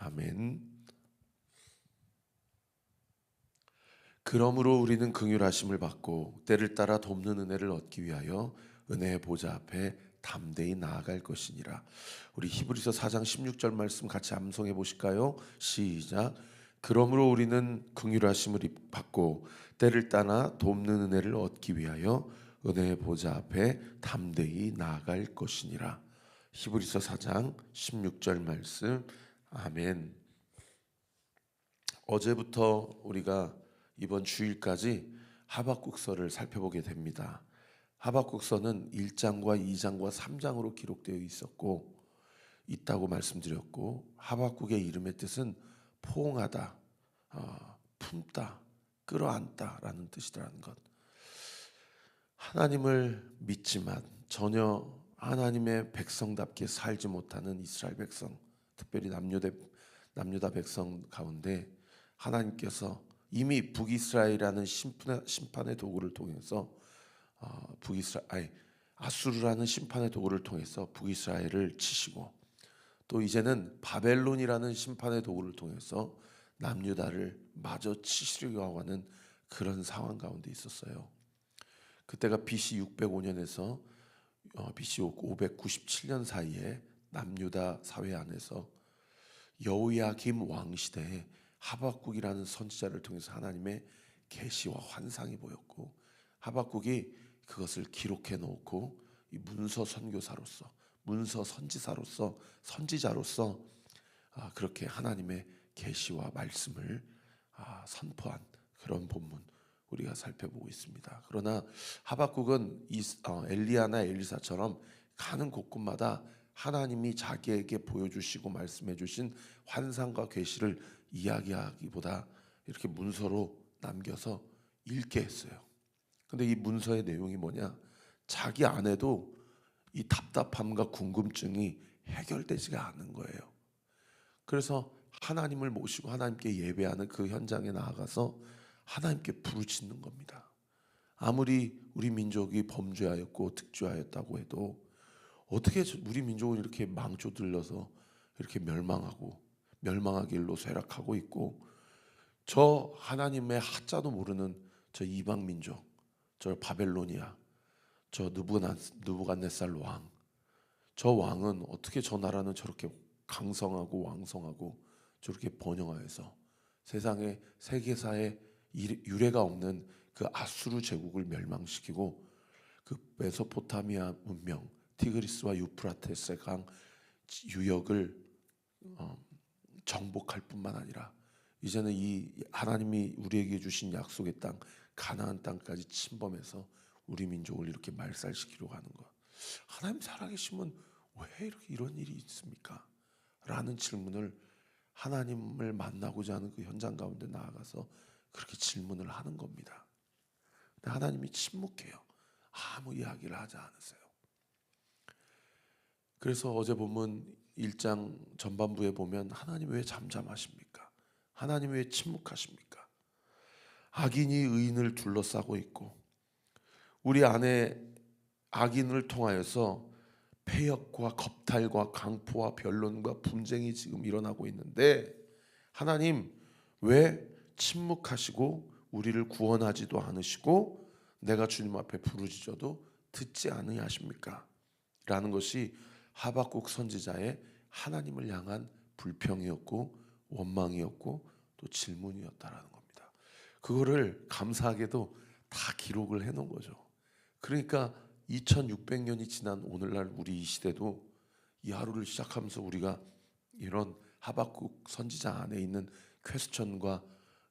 아멘. 그러므로 우리는 긍휼하심을 받고 때를 따라 돕는 은혜를 얻기 위하여 은혜의 보좌 앞에 담대히 나아갈 것이니라. 우리 히브리서 4장 16절 말씀 같이 암송해 보실까요? 시작. 그러므로 우리는 긍휼하심을 받고 때를 따라 돕는 은혜를 얻기 위하여 은혜의 보좌 앞에 담대히 나아갈 것이니라. 히브리서 4장 16절 말씀. 아멘. 어제부터 우리가 이번 주일까지 하박국서를 살펴보게 됩니다. 하박국서는 1장과 2장과 3장으로 기록되어 있다고 말씀드렸고, 하박국의 이름의 뜻은 포옹하다, 품다, 끌어안다라는 뜻이라는 것. 하나님을 믿지만 전혀 하나님의 백성답게 살지 못하는 이스라엘 백성, 특별히 남유다 백성 가운데 하나님께서 이미 북이스라엘이라는 심판의 도구를 통해서 아수르라는 심판의 도구를 통해서 북이스라엘을 치시고, 또 이제는 바벨론이라는 심판의 도구를 통해서 남유다를 마저 치시려고 하는 그런 상황 가운데 있었어요. 그때가 BC 605년에서 BC 597년 사이에 남유다 사회 안에서 여호야김 왕 시대에 하박국이라는 선지자를 통해서 하나님의 계시와 환상이 보였고, 하박국이 그것을 기록해 놓고 이 문서 선교사로서, 문서 선지자로서 그렇게 하나님의 계시와 말씀을 선포한 그런 본문 우리가 살펴보고 있습니다. 그러나 하박국은 엘리야나 엘리사처럼 가는 곳곳마다 하나님이 자기에게 보여주시고 말씀해 주신 환상과 계시를 이야기하기보다 이렇게 문서로 남겨서 읽게 했어요. 근데 이 문서의 내용이 뭐냐? 자기 안에도 이 답답함과 궁금증이 해결되지가 않는 거예요. 그래서 하나님을 모시고 하나님께 예배하는 그 현장에 나아가서 하나님께 부르짖는 겁니다. 아무리 우리 민족이 범죄하였고 득죄하였다고 해도 어떻게 우리 민족은 이렇게 망조들려서 이렇게 멸망의 길로 쇠락하고 있고, 저 하나님의 하자도 모르는 저 이방 민족, 저 바벨로니아, 저 느부갓네살 왕, 저 왕은 어떻게 저 나라는 저렇게 강성하고 왕성하고 저렇게 번영하여서 세상에 세계사에 유례가 없는 그 아수르 제국을 멸망시키고 그 메소포타미아 문명, 티그리스와 유프라테스의 강 유역을 정복할 뿐만 아니라 이제는 이 하나님이 우리에게 주신 약속의 땅 가나안 땅까지 침범해서 우리 민족을 이렇게 말살시키려고 하는 것. 하나님 살아계시면 왜 이렇게 이런 일이 있습니까? 라는 질문을 하나님을 만나고자 하는 그 현장 가운데 나아가서 그렇게 질문을 하는 겁니다. 근데 하나님이 침묵해요. 아무 이야기를 하지 않으세요. 그래서 어제 보면 1장 전반부에 보면 하나님 왜 잠잠하십니까? 하나님 왜 침묵하십니까? 악인이 의인을 둘러싸고 있고 우리 안에 악인을 통하여서 폐역과 겁탈과 강포와 변론과 분쟁이 지금 일어나고 있는데 하나님 왜 침묵하시고 우리를 구원하지도 않으시고 내가 주님 앞에 부르짖어도 듣지 않으십니까? 라는 것이 하박국 선지자의 하나님을 향한 불평이었고 원망이었고 또 질문이었다라는 겁니다. 그거를 감사하게도 다 기록을 해놓은 거죠. 그러니까 2600년이 지난 오늘날 우리 이 시대도 이 하루를 시작하면서 우리가 이런 하박국 선지자 안에 있는 퀘스천과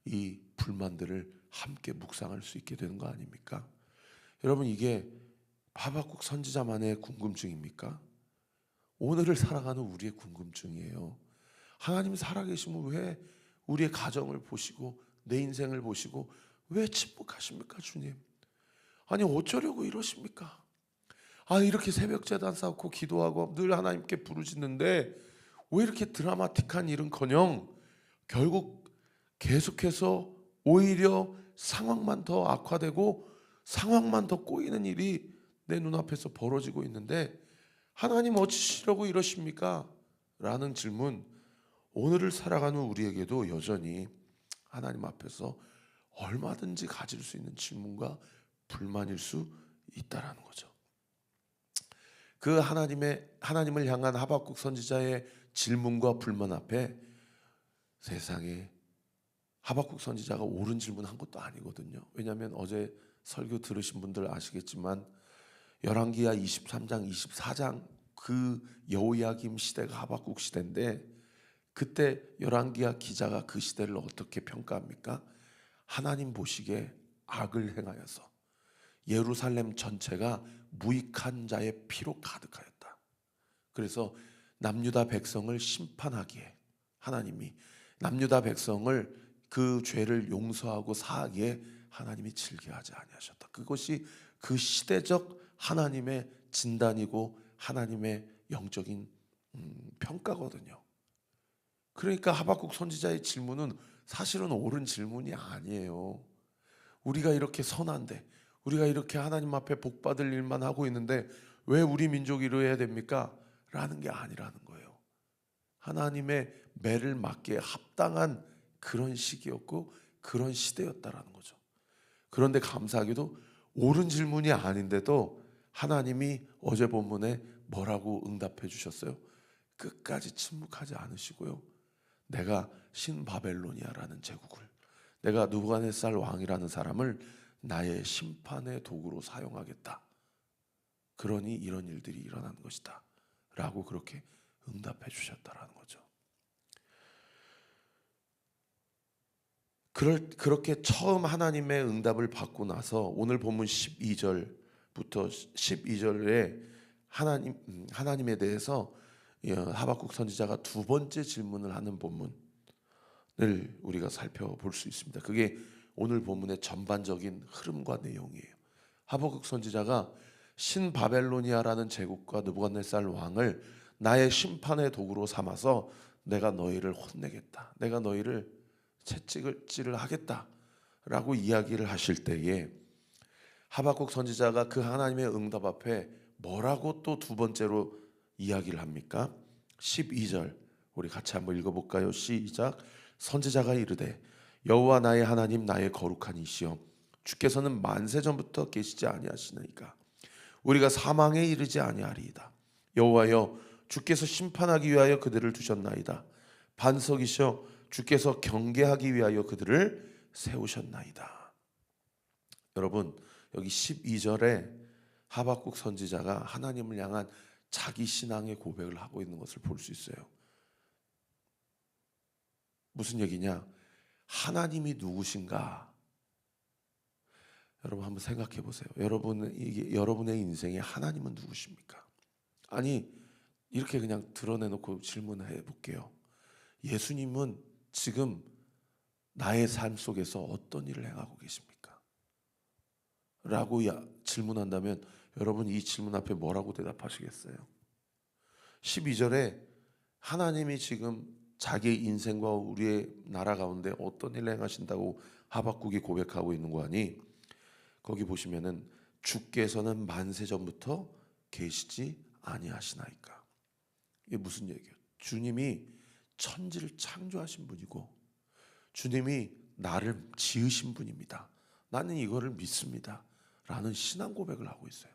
이 불만들을 함께 묵상할 수 있게 되는 거 아닙니까? 여러분, 이게 하박국 선지자만의 궁금증입니까? 오늘을 살아가는 우리의 궁금증이에요. 하나님 살아계시면 왜 우리의 가정을 보시고 내 인생을 보시고 왜 침묵하십니까, 주님? 아니 어쩌려고 이러십니까? 이렇게 새벽 제단 쌓고 기도하고 늘 하나님께 부르짖는데 왜 이렇게 드라마틱한 일은커녕 결국 계속해서 오히려 상황만 더 악화되고 상황만 더 꼬이는 일이 내 눈앞에서 벌어지고 있는데 하나님 어찌시려고 이러십니까? 라는 질문, 오늘을 살아가는 우리에게도 여전히 하나님 앞에서 얼마든지 가질 수 있는 질문과 불만일 수 있다라는 거죠. 그 하나님을 향한 하박국 선지자의 질문과 불만 앞에 세상에 하박국 선지자가 옳은 질문한 것도 아니거든요. 왜냐하면 어제 설교 들으신 분들 아시겠지만 열왕기하 23장, 24장 그 여호야김 시대가 하박국 시대인데 그때 열왕기하 기자가 그 시대를 어떻게 평가합니까? 하나님 보시기에 악을 행하여서 예루살렘 전체가 무익한 자의 피로 가득하였다. 그래서 남유다 백성을 심판하기에 하나님이 남유다 백성을 그 죄를 용서하고 사하기에 하나님이 즐겨하지 아니하셨다. 그것이 그 시대적 하나님의 진단이고 하나님의 영적인 평가거든요. 그러니까 하박국 선지자의 질문은 사실은 옳은 질문이 아니에요. 우리가 이렇게 선한데, 우리가 이렇게 하나님 앞에 복 받을 일만 하고 있는데 왜 우리 민족이 이래야 됩니까? 라는 게 아니라는 거예요. 하나님의 매를 맞기에 합당한 그런 시기였고 그런 시대였다라는 거죠. 그런데 감사하게도 옳은 질문이 아닌데도 하나님이 어제 본문에 뭐라고 응답해 주셨어요? 끝까지 침묵하지 않으시고요. 내가 신바벨로니아라는 제국을, 내가 느부갓네살 왕이라는 사람을 나의 심판의 도구로 사용하겠다. 그러니 이런 일들이 일어난 것이다. 라고 그렇게 응답해 주셨다라는 거죠. 그렇게 처음 하나님의 응답을 받고 나서 오늘 본문 12절부터 12절에 하나님에 대해서 하박국 선지자가 두 번째 질문을 하는 본문을 우리가 살펴볼 수 있습니다. 그게 오늘 본문의 전반적인 흐름과 내용이에요. 하박국 선지자가 신바벨로니아라는 제국과 느부갓네살 왕을 나의 심판의 도구로 삼아서 내가 너희를 혼내겠다. 내가 너희를 채찍질을 하겠다라고 이야기를 하실 때에 하박국 선지자가 그 하나님의 응답 앞에 뭐라고 또 두 번째로 이야기를 합니까? 12절 우리 같이 한번 읽어볼까요? 시작. 선지자가 이르되 여호와 나의 하나님 나의 거룩한 이시여 주께서는 만세 전부터 계시지 아니하시나이까 우리가 사망에 이르지 아니하리이다. 여호와여 주께서 심판하기 위하여 그들을 두셨나이다. 반석이시여 주께서 경계하기 위하여 그들을 세우셨나이다. 여러분 여기 12절에 하박국 선지자가 하나님을 향한 자기 신앙의 고백을 하고 있는 것을 볼 수 있어요. 무슨 얘기냐? 하나님이 누구신가? 여러분 한번 생각해 보세요. 여러분의 인생에 하나님은 누구십니까? 아니 이렇게 그냥 드러내놓고 질문해 볼게요. 예수님은 지금 나의 삶 속에서 어떤 일을 행하고 계십니까? 라고 질문한다면 여러분 이 질문 앞에 뭐라고 대답하시겠어요? 12절에 하나님이 지금 자기 인생과 우리의 나라 가운데 어떤 일을 행하신다고 하박국이 고백하고 있는 거 아니? 거기 보시면은 주께서는 만세 전부터 계시지 아니하시나이까. 이게 무슨 얘기예요? 주님이 천지를 창조하신 분이고 주님이 나를 지으신 분입니다. 나는 이거를 믿습니다. 라는 신앙 고백을 하고 있어요.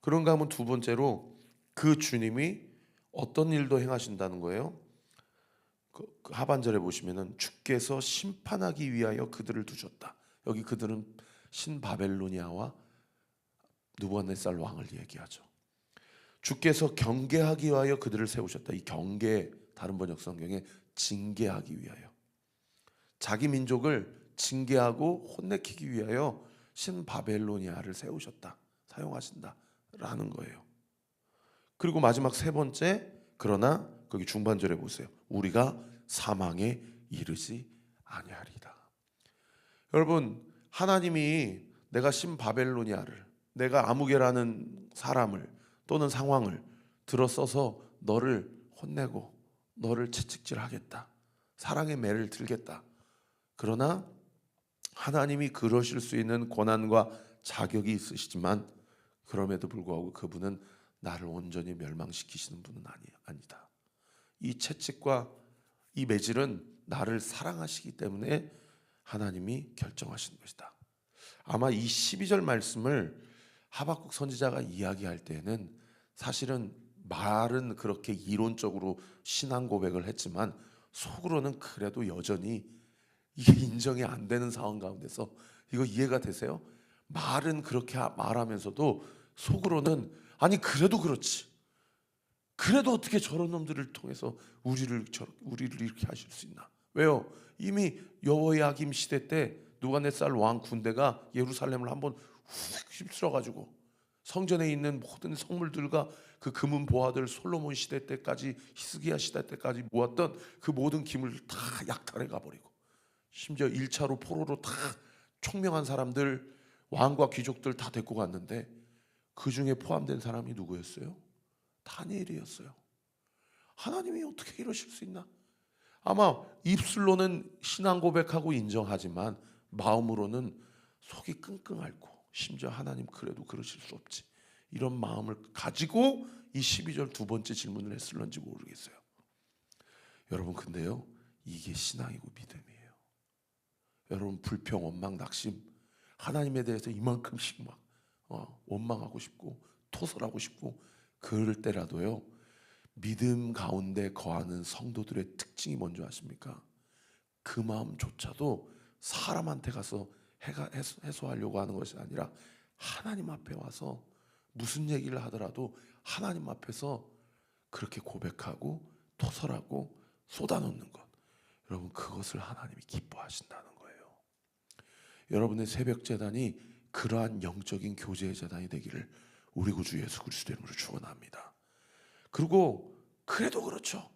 그런가 하면 두 번째로 그 주님이 어떤 일도 행하신다는 거예요. 그 하반절에 보시면은 주께서 심판하기 위하여 그들을 두셨다. 여기 그들은 신바벨로니아와 느부갓네살 왕을 얘기하죠. 주께서 경계하기 위하여 그들을 세우셨다. 이 경계 다른 번역 성경에 징계하기 위하여 자기 민족을 징계하고 혼내키기 위하여 신바벨로니아를 세우셨다. 사용하신다라는 거예요. 그리고 마지막 세 번째 그러나 거기 중반절에 보세요. 우리가 사망에 이르지 아니하리이다. 여러분 하나님이 내가 신바벨로니아를 내가 아무개라는 사람을 또는 상황을 들어서서 너를 혼내고 너를 채찍질하겠다. 사랑의 매를 들겠다. 그러나 하나님이 그러실 수 있는 권한과 자격이 있으시지만 그럼에도 불구하고 그분은 나를 온전히 멸망시키시는 분은 아니다. 이 채찍과 이 매질은 나를 사랑하시기 때문에 하나님이 결정하신 것이다. 아마 이 12절 말씀을 하박국 선지자가 이야기할 때는 사실은 말은 그렇게 이론적으로 신앙 고백을 했지만 속으로는 그래도 여전히 이게 인정이 안 되는 상황 가운데서, 이거 이해가 되세요? 말은 그렇게 말하면서도 속으로는 아니 그래도 그렇지, 그래도 어떻게 저런 놈들을 통해서 우리를 이렇게 하실 수 있나? 왜요? 이미 여호야김 시대 때 누가네살 왕 군대가 예루살렘을 한번 훅 휩쓸어가지고 성전에 있는 모든 성물들과 그 금은 보화들, 솔로몬 시대 때까지 히스기야 시대 때까지 모았던 그 모든 기물을 다 약탈해 가버리고, 심지어 1차로 포로로 다 총명한 사람들, 왕과 귀족들 다 데리고 갔는데 그 중에 포함된 사람이 누구였어요? 다니엘이었어요. 하나님이 어떻게 이러실 수 있나? 아마 입술로는 신앙 고백하고 인정하지만 마음으로는 속이 끙끙 앓고, 심지어 하나님 그래도 그러실 수 없지, 이런 마음을 가지고 이 12절 두 번째 질문을 했을런지 모르겠어요. 여러분, 근데요, 이게 신앙이고 믿음이에요. 여러분, 불평, 원망, 낙심, 하나님에 대해서 이만큼씩 막 원망하고 싶고 토설하고 싶고 그럴 때라도요, 믿음 가운데 거하는 성도들의 특징이 뭔지 아십니까? 그 마음조차도 사람한테 가서 해소하려고 하는 것이 아니라 하나님 앞에 와서 무슨 얘기를 하더라도 하나님 앞에서 그렇게 고백하고 토설하고 쏟아놓는 것, 여러분, 그것을 하나님이 기뻐하신다는 거예요. 여러분의 새벽 제단이 그러한 영적인 교제의 제단이 되기를 우리 구주 예수 그리스도 이름으로 축원합니다. 그리고 그래도 그렇죠,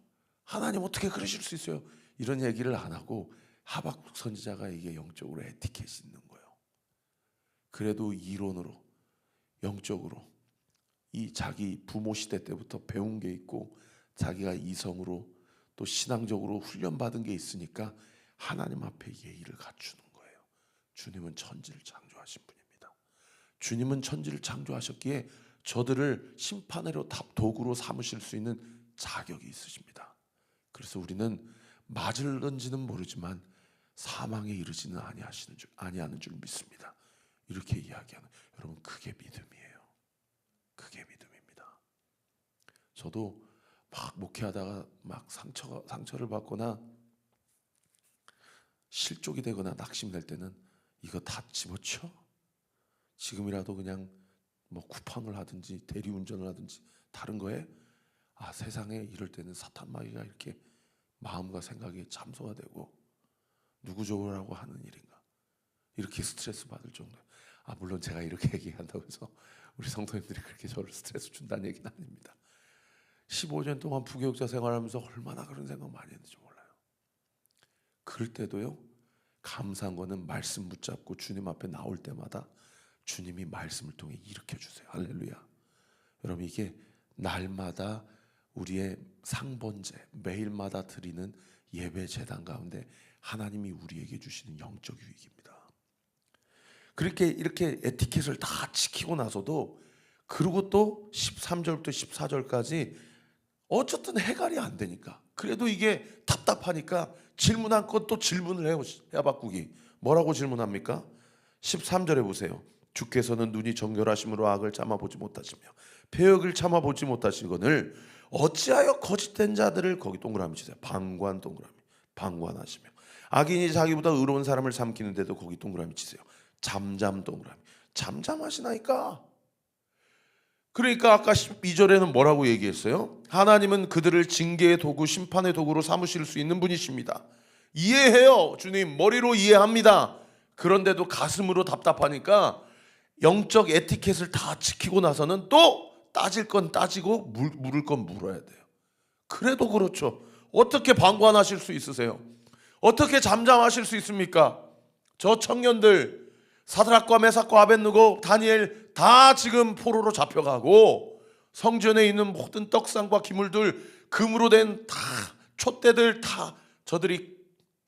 하나님 어떻게 그러실 수 있어요, 이런 얘기를 안 하고 하박국 선지자가 이게 영적으로 에티켓이 있는 거예요. 그래도 이론으로, 영적으로 이 자기 부모 시대 때부터 배운 게 있고 자기가 이성으로 또 신앙적으로 훈련받은 게 있으니까 하나님 앞에 예의를 갖추는 거예요. 주님은 천지를 창조하신 분입니다. 주님은 천지를 창조하셨기에 저들을 심판으로 도구로 삼으실 수 있는 자격이 있으십니다. 그래서 우리는 맞을런지는 모르지만 사망에 이르지는 아니하는 줄 믿습니다. 이렇게 이야기하는, 여러분, 그게 믿음이에요. 그게 믿음입니다. 저도 막 목회하다가 막 상처를 받거나 실족이 되거나 낙심될 때는 이거 다 집어쳐? 지금이라도 그냥 뭐 쿠팡을 하든지 대리운전을 하든지 다른 거에, 세상에 이럴 때는 사탄 마귀가 이렇게 마음과 생각이 참소가 되고 누구 좋으라고 하는 일인가, 이렇게 스트레스 받을 정도예요. 물론 제가 이렇게 얘기한다고 해서 우리 성도님들이 그렇게 저를 스트레스 준다는 얘기는 아닙니다. 15년 동안 부교육자 생활하면서 얼마나 그런 생각 많이 했는지 몰라요. 그럴 때도요, 감사한 거는 말씀 붙잡고 주님 앞에 나올 때마다 주님이 말씀을 통해 일으켜 주세요. 할렐루야. 여러분, 이게 날마다 우리의 상번제, 매일마다 드리는 예배 제단 가운데 하나님이 우리에게 주시는 영적 유익입니다. 그렇게 이렇게 에티켓을 다 지키고 나서도, 그리고 또 13절부터 14절까지 어쨌든 해결이 안 되니까, 그래도 이게 답답하니까 질문한 것 또 질문을 해요. 하박국이 뭐라고 질문합니까? 13절에 보세요. 주께서는 눈이 정결하심으로 악을 참아보지 못하시며 배역을 참아보지 못하시거늘 어찌하여 거짓된 자들을, 거기 동그라미 치세요. 방관, 동그라미, 방관하시며 악인이 자기보다 의로운 사람을 삼키는데도 거기 동그라미 치세요. 잠잠, 동그라미, 잠잠하시나이까. 그러니까 아까 12절에는 뭐라고 얘기했어요? 하나님은 그들을 징계의 도구, 심판의 도구로 삼으실 수 있는 분이십니다. 이해해요. 주님, 머리로 이해합니다. 그런데도 가슴으로 답답하니까 영적 에티켓을 다 지키고 나서는 또 따질 건 따지고 물을 건 물어야 돼요. 그래도 그렇죠. 어떻게 방관하실 수 있으세요? 어떻게 잠잠하실 수 있습니까? 저 청년들 사드락과 메삭과 아벳느고 다니엘 다 지금 포로로 잡혀가고 성전에 있는 모든 떡상과 기물들, 금으로 된 다 촛대들 다 저들이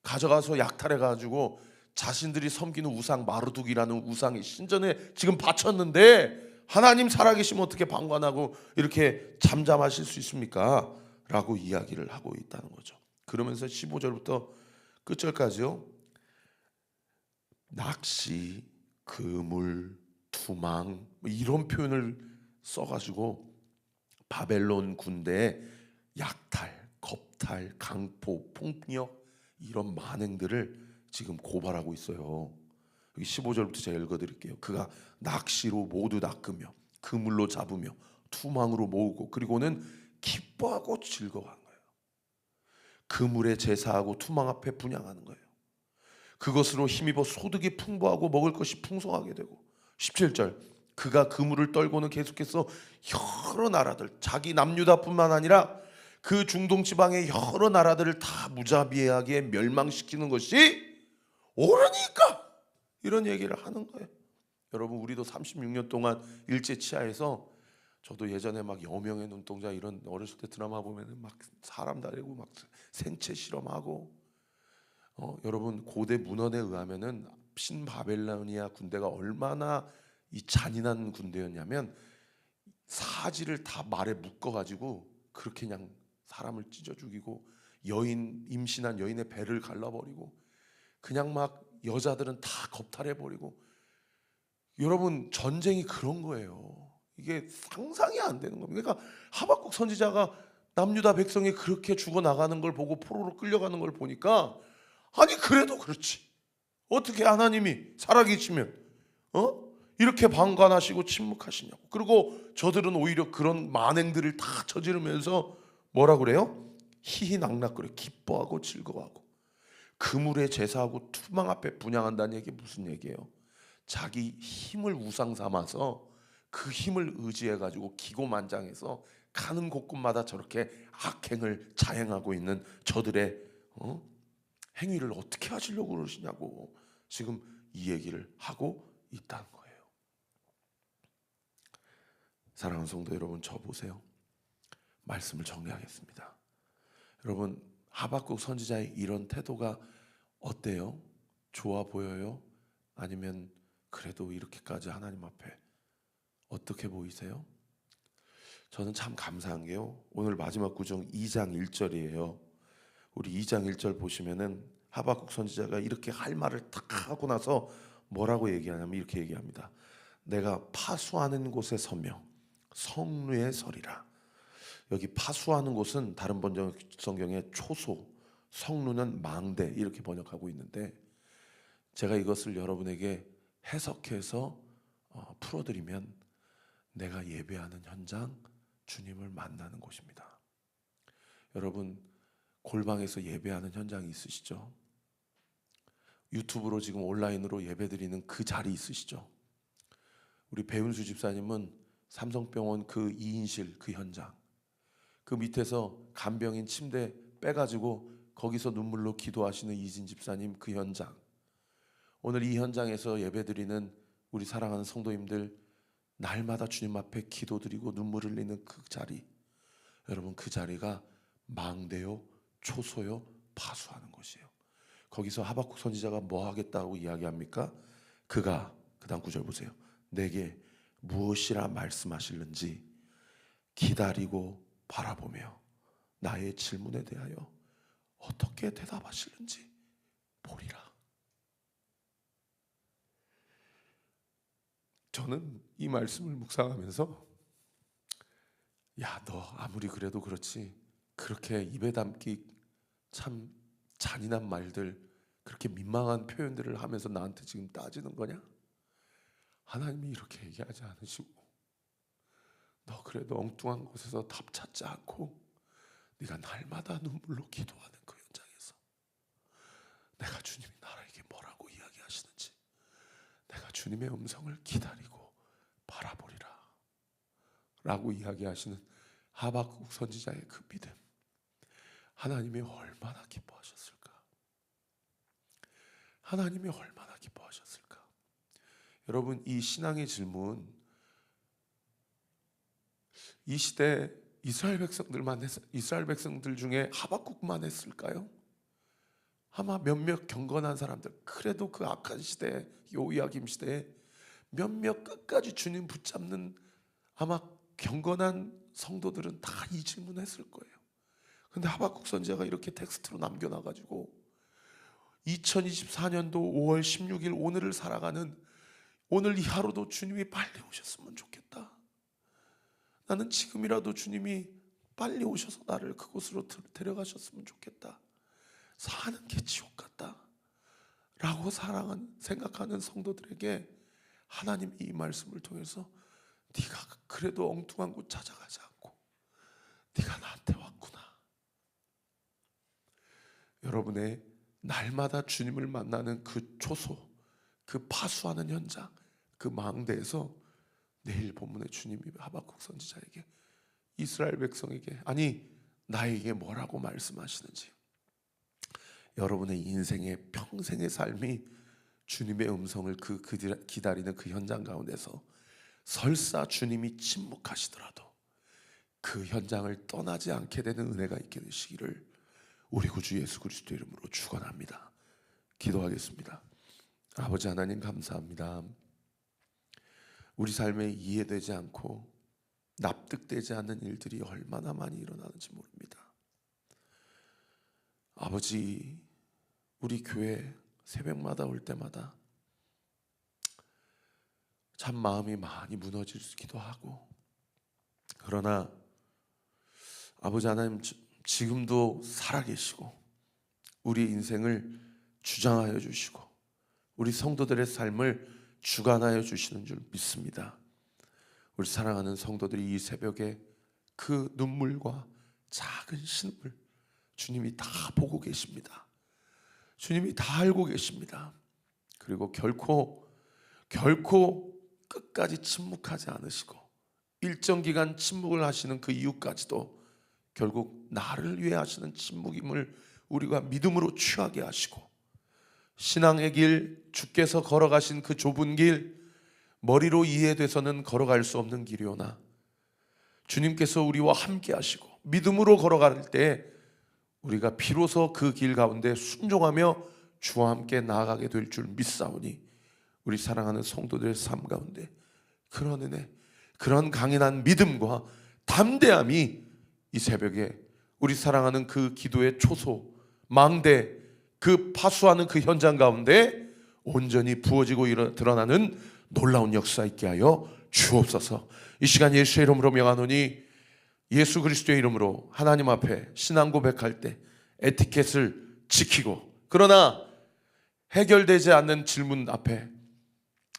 가져가서 약탈해가지고 자신들이 섬기는 우상 마르둑이라는 우상이 신전에 지금 바쳤는데 하나님 살아계시면 어떻게 방관하고 이렇게 잠잠하실 수 있습니까? 라고 이야기를 하고 있다는 거죠. 그러면서 15절부터 끝절까지요. 낚시, 그물, 투망 이런 표현을 써가지고 바벨론 군대의 약탈, 겁탈, 강포, 폭력 이런 만행들을 지금 고발하고 있어요. 여기 15절부터 제가 읽어드릴게요. 그가 낚시로 모두 낚으며 그물로 잡으며 투망으로 모으고 그리고는 기뻐하고 즐거워하는 거예요. 그물에 제사하고 투망 앞에 분향하는 거예요. 그것으로 힘입어 소득이 풍부하고 먹을 것이 풍성하게 되고 17절 그가 그물을 떨고는 계속해서 여러 나라들 자기 남유다뿐만 아니라 그 중동 지방의 여러 나라들을 다 무자비하게 멸망시키는 것이 옳으니까 이런 얘기를 하는 거예요. 여러분 우리도 36년 동안 일제 치하에서 저도 예전에 막 여명의 눈동자 이런 어렸을 때 드라마 보면은 막 사람 다리고 막 생체 실험하고 여러분 고대 문헌에 의하면은 신바벨로니아 군대가 얼마나 이 잔인한 군대였냐면 사지를 다 말에 묶어가지고 그렇게 그냥 사람을 찢어 죽이고 여인 임신한 여인의 배를 갈라버리고 그냥 막 여자들은 다 겁탈해버리고 여러분 전쟁이 그런 거예요. 이게 상상이 안 되는 겁니다. 그러니까 하박국 선지자가 남유다 백성이 그렇게 죽어나가는 걸 보고 포로로 끌려가는 걸 보니까 아니 그래도 그렇지 어떻게 하나님이 살아계시면 이렇게 방관하시고 침묵하시냐고. 그리고 저들은 오히려 그런 만행들을 다 저지르면서 뭐라 그래요? 희희낙낙거려 기뻐하고 즐거워하고 그물에 제사하고 투망 앞에 분향한다는 얘기 무슨 얘기예요? 자기 힘을 우상 삼아서 그 힘을 의지해 가지고 기고만장해서 가는 곳곳마다 저렇게 악행을 자행하고 있는 저들의 행위를 어떻게 하시려고 그러시냐고 지금 이 얘기를 하고 있다는 거예요. 사랑하는 성도 여러분, 저 보세요. 말씀을 정리하겠습니다. 여러분 하박국 선지자의 이런 태도가 어때요? 좋아 보여요? 아니면 그래도 이렇게까지 하나님 앞에 어떻게 보이세요? 저는 참 감사한 게요. 오늘 마지막 구정 2장 1절이에요. 우리 2장 1절 보시면은 하박국 선지자가 이렇게 할 말을 딱 하고 나서 뭐라고 얘기하냐면 이렇게 얘기합니다. 내가 파수하는 곳에 서며 성루에 서리라. 여기 파수하는 곳은 다른 번역 성경에 초소, 성루는 망대 이렇게 번역하고 있는데 제가 이것을 여러분에게 해석해서 풀어드리면 내가 예배하는 현장, 주님을 만나는 곳입니다. 여러분 골방에서 예배하는 현장이 있으시죠? 유튜브로 지금 온라인으로 예배드리는 그 자리 있으시죠? 우리 배은수 집사님은 삼성병원 그 2인실 그 현장, 그 밑에서 간병인 침대 빼가지고 거기서 눈물로 기도하시는 이진 집사님 그 현장, 오늘 이 현장에서 예배드리는 우리 사랑하는 성도님들 날마다 주님 앞에 기도드리고 눈물 흘리는 그 자리, 여러분 그 자리가 망대요, 초소요, 파수하는 곳이에요. 거기서 하박국 선지자가 뭐 하겠다고 이야기합니까? 그가 그 다음 구절 보세요. 내게 무엇이라 말씀하실는지 기다리고 바라보며 나의 질문에 대하여 어떻게 대답하실는지 보리라. 저는 이 말씀을 묵상하면서 야, 너 아무리 그래도 그렇지 그렇게 입에 담기 참 잔인한 말들, 그렇게 민망한 표현들을 하면서 나한테 지금 따지는 거냐? 하나님이 이렇게 얘기하지 않으시고 너 그래도 엉뚱한 곳에서 답 찾지 않고 네가 날마다 눈물로 기도하는 그 현장에서 내가 주님이 나에게 뭐라고 이야기하시는지 내가 주님의 음성을 기다리고 바라보리라 라고 이야기하시는 하박국 선지자의 그 믿음, 하나님이 얼마나 기뻐하셨을까? 하나님이 얼마나 기뻐하셨을까? 여러분 이 신앙의 질문 이 시대 이스라엘 백성들 중에 하박국만 했을까요? 아마 몇몇 경건한 사람들, 그래도 그 악한 시대 요이아김 시대에 몇몇 끝까지 주님 붙잡는 아마 경건한 성도들은 다 이 질문했을 거예요. 근데 하박국 선지자가 이렇게 텍스트로 남겨놔가지고 2024년도 5월 16일 오늘을 살아가는 오늘 이 하루도 주님이 빨리 오셨으면 좋겠다. 나는 지금이라도 주님이 빨리 오셔서 나를 그곳으로 데려가셨으면 좋겠다. 사는 게 지옥 같다 라고 생각하는 성도들에게 하나님이 이 말씀을 통해서 네가 그래도 엉뚱한 곳 찾아가지 않고 네가 나한테 왔구나. 여러분의 날마다 주님을 만나는 그 초소, 그 파수하는 현장, 그 망대에서 내일 본문에 주님이 하박국 선지자에게, 이스라엘 백성에게, 아니 나에게 뭐라고 말씀하시는지, 여러분의 인생의 평생의 삶이 주님의 음성을 기다리는 그 현장 가운데서 설사 주님이 침묵하시더라도 그 현장을 떠나지 않게 되는 은혜가 있게 되시기를 우리 구주 예수 그리스도 이름으로 축원합니다. 기도하겠습니다. 아버지 하나님 감사합니다. 우리 삶에 이해되지 않고 납득되지 않는 일들이 얼마나 많이 일어나는지 모릅니다. 아버지, 우리 교회 새벽마다 올 때마다 참 마음이 많이 무너지기도 하고, 그러나 아버지 하나님 지금도 살아계시고 우리 인생을 주장하여 주시고 우리 성도들의 삶을 주관하여 주시는 줄 믿습니다. 우리 사랑하는 성도들이 이 새벽에 그 눈물과 작은 신음을 주님이 다 보고 계십니다. 주님이 다 알고 계십니다. 그리고 결코 끝까지 침묵하지 않으시고 일정 기간 침묵을 하시는 그 이유까지도 결국 나를 위해 하시는 침묵임을 우리가 믿음으로 취하게 하시고, 신앙의 길, 주께서 걸어가신 그 좁은 길, 머리로 이해돼서는 걸어갈 수 없는 길이오나 주님께서 우리와 함께 하시고 믿음으로 걸어갈 때 우리가 비로소 그 길 가운데 순종하며 주와 함께 나아가게 될 줄 믿사오니, 우리 사랑하는 성도들의 삶 가운데 그런 은혜, 그런 강인한 믿음과 담대함이 이 새벽에 우리 사랑하는 그 기도의 초소, 망대, 그 파수하는 그 현장 가운데 온전히 부어지고 드러나는 놀라운 역사 있게 하여 주옵소서. 이 시간 예수의 이름으로 명하노니, 예수 그리스도의 이름으로 하나님 앞에 신앙 고백할 때 에티켓을 지키고, 그러나 해결되지 않는 질문 앞에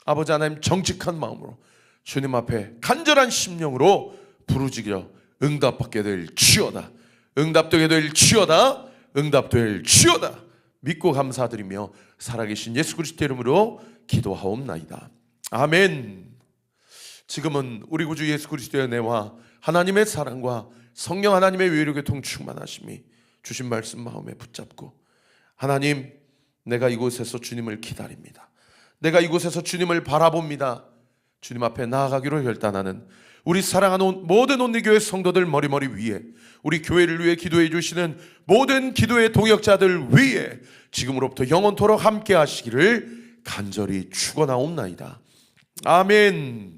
아버지 하나님 정직한 마음으로 주님 앞에 간절한 심령으로 부르짖어 응답받게 될 주여다, 응답되게 될 주여다, 응답될 주여다 믿고 감사드리며 살아계신 예수 그리스도 이름으로 기도하옵나이다. 아멘. 지금은 우리 구주 예수 그리스도의 은혜와 하나님의 사랑과 성령 하나님의 위로교통 충만하심이 주신 말씀 마음에 붙잡고, 하나님, 내가 이곳에서 주님을 기다립니다. 내가 이곳에서 주님을 바라봅니다. 주님 앞에 나아가기로 결단하는 우리 사랑하는 모든 온리교회 성도들 머리머리 위에, 우리 교회를 위해 기도해 주시는 모든 기도의 동역자들 위에 지금으로부터 영원토록 함께 하시기를 간절히 축원하옵나이다. 아멘.